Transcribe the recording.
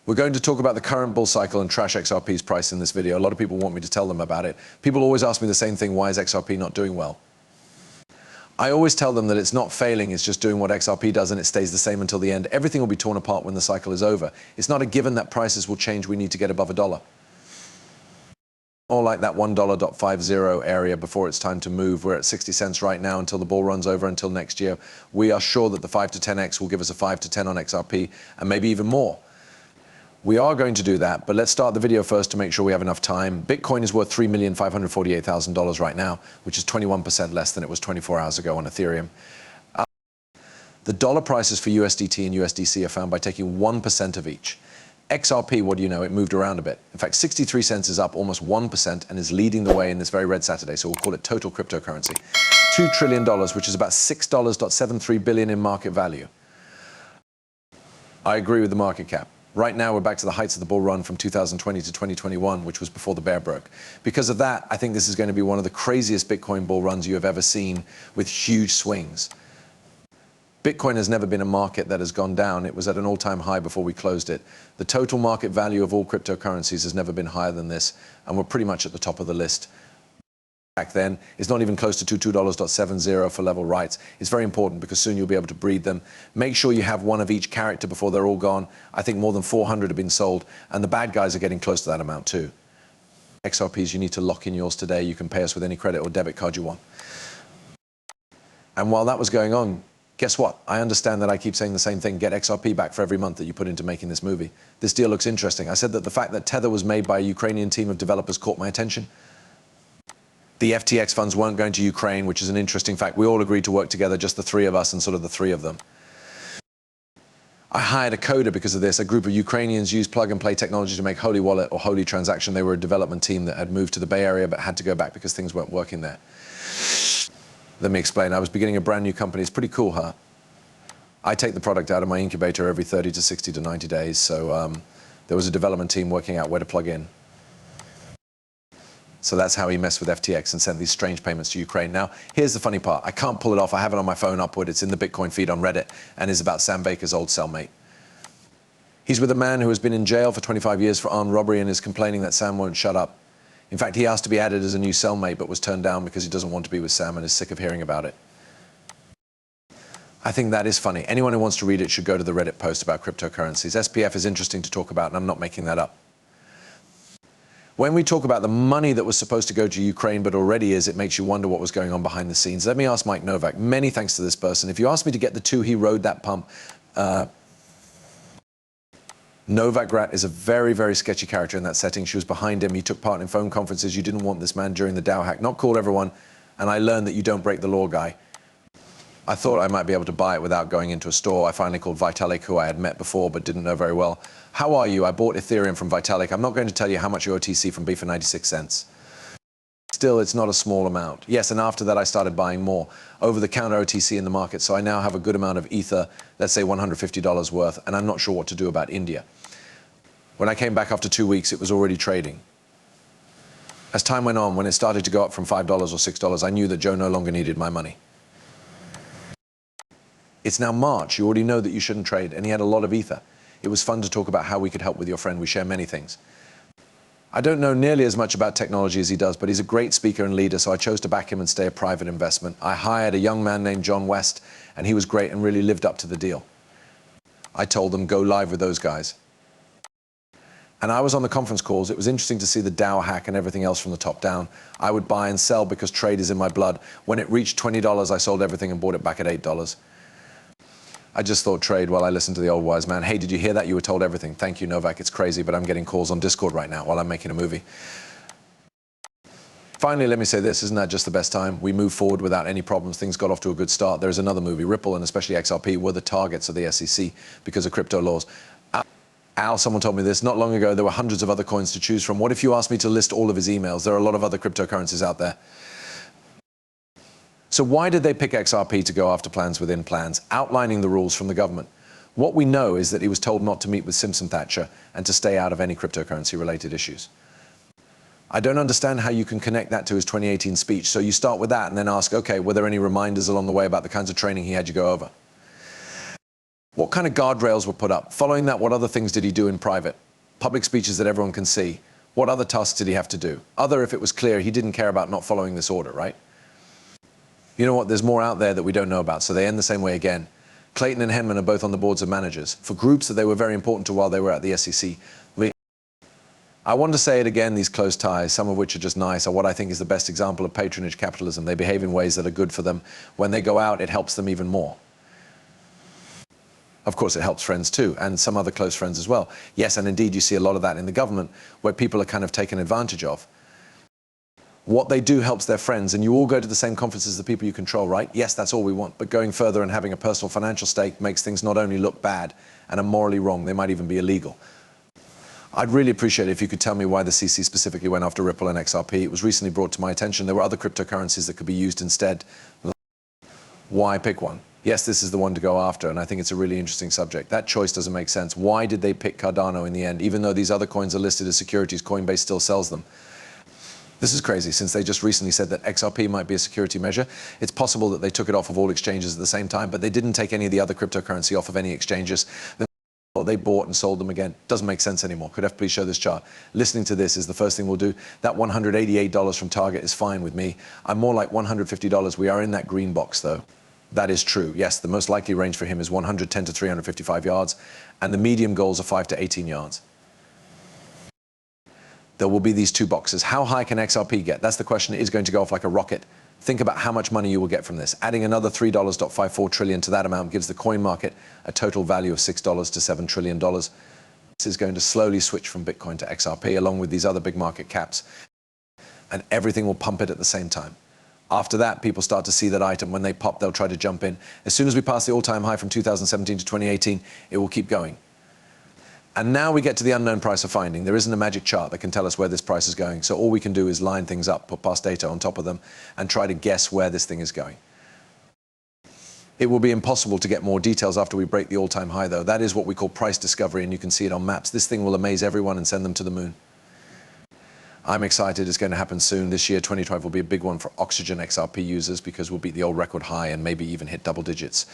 We're going to talk about the current bull cycle and trash XRP's price in this video. A lot of people want me to tell them about it. People always ask me the same thing, why is XRP not doing well? I always tell them that it's not failing, it's just doing what XRP does and it stays the same until the end. Everything will be torn apart when the cycle is over. It's not a given that prices will change, we need to get above $1. Or like that $1.50 area before it's time to move. We're at 60 cents right now until the bull runs over until next year. We are sure that the 5 to 10x will give us a 5 to 10 on XRP and maybe even more. We are going to do that, but let's start the video first to make sure we have enough time. Bitcoin is worth $3,548,000 right now, which is 21% less than it was 24 hours ago on Ethereum. The dollar prices for USDT and USDC are found by taking 1% of each. XRP, what do you know, it moved around a bit. In fact, 63 cents is up almost 1% and is leading the way in this very red Saturday, so we'll call it total cryptocurrency. $2 trillion, which is about $6.73 billion in market value. I agree with the market cap. Right now, we're back to the heights of the bull run from 2020 to 2021, which was before the bear broke. Because of that, I think this is going to be one of the craziest Bitcoin bull runs you have ever seen, with huge swings. Bitcoin has never been a market that has gone down. It was at an all-time high before we closed it. The total market value of all cryptocurrencies has never been higher than this, and we're pretty much at the top of the list. Back then, it's not even close to $2.70 for level rights. It's very important because soon you'll be able to breed them. Make sure you have one of each character before they're all gone. I think more than 400 have been sold, and the bad guys are getting close to that amount too. XRPs, you need to lock in yours today. You can pay us with any credit or debit card you want. And while that was going on, guess what? I understand that I keep saying the same thing. Get XRP back for every month that you put into making this movie. This deal looks interesting. I said that the fact that Tether was made by a Ukrainian team of developers caught my attention. The FTX funds weren't going to Ukraine, which is an interesting fact. We all agreed to work together, just the three of us and sort of the three of them. I hired a coder because of this. A group of Ukrainians used plug-and-play technology to make Holy Wallet or Holy Transaction. They were a development team that had moved to the Bay Area but had to go back because things weren't working there. Let me explain. I was beginning a brand new company. It's pretty cool, huh? I take the product out of my incubator every 30 to 60 to 90 days, so there was a development team working out where to plug in. So that's how he messed with FTX and sent these strange payments to Ukraine. Now, here's the funny part. I can't pull it off. I have it on my phone upward. It's in the Bitcoin feed on Reddit and is about Sam Baker's old cellmate. He's with a man who has been in jail for 25 years for armed robbery and is complaining that Sam won't shut up. In fact, he asked to be added as a new cellmate but was turned down because he doesn't want to be with Sam and is sick of hearing about it. I think that is funny. Anyone who wants to read it should go to the Reddit post about cryptocurrencies. SPF is interesting to talk about, and I'm not making that up. When we talk about the money that was supposed to go to Ukraine but already is, it makes you wonder what was going on behind the scenes. Let me ask Mike Novak. Many thanks to this person. If you asked me to get the two, he rode that pump. Novak Grat is a very, very sketchy character in that setting. She was behind him. He took part in phone conferences. You didn't want this man during the DAO hack. Not called everyone. And I learned that you don't break the law, guy. I thought I might be able to buy it without going into a store. I finally called Vitalik, who I had met before but didn't know very well. How are you? I bought Ethereum from Vitalik. I'm not going to tell you how much your OTC from B for 96 cents. Still, it's not a small amount. Yes, and after that I started buying more. Over-the-counter OTC in the market, so I now have a good amount of Ether, let's say $150 worth, and I'm not sure what to do about India. When I came back after 2 weeks, it was already trading. As time went on, when it started to go up from $5 or $6, I knew that Joe no longer needed my money. It's now March. You already know that you shouldn't trade, and he had a lot of Ether. It was fun to talk about how we could help with your friend. We share many things. I don't know nearly as much about technology as he does, but he's a great speaker and leader, so I chose to back him and stay a private investment. I hired a young man named John West, and he was great and really lived up to the deal. I told them, go live with those guys. And I was on the conference calls. It was interesting to see the DAO hack and everything else from the top down. I would buy and sell because trade is in my blood. When it reached $20, I sold everything and bought it back at $8. I just thought trade while I listened to the old wise man. Hey, did you hear that? You were told everything. Thank you, Novak. It's crazy, but I'm getting calls on Discord right now while I'm making a movie. Finally, let me say this. Isn't that just the best time? We moved forward without any problems. Things got off to a good start. There's another movie. Ripple, and especially XRP, were the targets of the SEC because of crypto laws. Al, someone told me this. Not long ago, there were hundreds of other coins to choose from. What if you asked me to list all of his emails? There are a lot of other cryptocurrencies out there. So why did they pick XRP to go after plans within plans, outlining the rules from the government? What we know is that he was told not to meet with Simpson-Thacher and to stay out of any cryptocurrency-related issues. I don't understand how you can connect that to his 2018 speech. So you start with that and then ask, okay, were there any reminders along the way about the kinds of training he had you go over? What kind of guardrails were put up? Following that, what other things did he do in private? Public speeches that everyone can see. What other tasks did he have to do? Other, if it was clear, he didn't care about not following this order, right? You know what? There's more out there that we don't know about, so they end the same way again. Clayton and Henman are both on the boards of managers for groups that they were very important to while they were at the SEC. I want to say it again, these close ties, some of which are just nice, are what I think is the best example of patronage capitalism. They behave in ways that are good for them. When they go out, it helps them even more. Of course, it helps friends too, and some other close friends as well. Yes, and indeed, you see a lot of that in the government, where people are kind of taken advantage of. What they do helps their friends, and you all go to the same conferences as the people you control, right? Yes, that's all we want, but going further and having a personal financial stake makes things not only look bad and are morally wrong, they might even be illegal. I'd really appreciate it if you could tell me why the CC specifically went after Ripple and XRP. It was recently brought to my attention there were other cryptocurrencies that could be used instead. Why pick one? Yes, this is the one to go after, and I think it's a really interesting subject. That choice doesn't make sense. Why did they pick Cardano in the end? Even though these other coins are listed as securities, Coinbase still sells them. This is crazy, since they just recently said that XRP might be a security measure. It's possible that they took it off of all exchanges at the same time, but they didn't take any of the other cryptocurrency off of any exchanges. They bought and sold them again. Doesn't make sense anymore. Could FP show this chart? Listening to this is the first thing we'll do. That $188 from Target is fine with me. I'm more like $150. We are in that green box though. That is true. Yes, the most likely range for him is 110 to 355 yards, and the medium goals are 5 to 18 yards. There will be these two boxes. How high can XRP get? That's the question. It is going to go off like a rocket. Think about how much money you will get from this. Adding another $3.54 trillion to that amount gives the coin market a total value of $6 to $7 trillion. This is going to slowly switch from Bitcoin to XRP along with these other big market caps, and everything will pump it at the same time. After that, people start to see that item. When they pop, they'll try to jump in. As soon as we pass the all-time high from 2017 to 2018, it will keep going. And now we get to the unknown price of finding. There isn't a magic chart that can tell us where this price is going. So all we can do is line things up, put past data on top of them, and try to guess where this thing is going. It will be impossible to get more details after we break the all-time high, though. That is what we call price discovery, and you can see it on maps. This thing will amaze everyone and send them to the moon. I'm excited. It's going to happen soon. This year, 2012, will be a big one for Oxygen XRP users because we'll beat the old record high and maybe even hit double digits.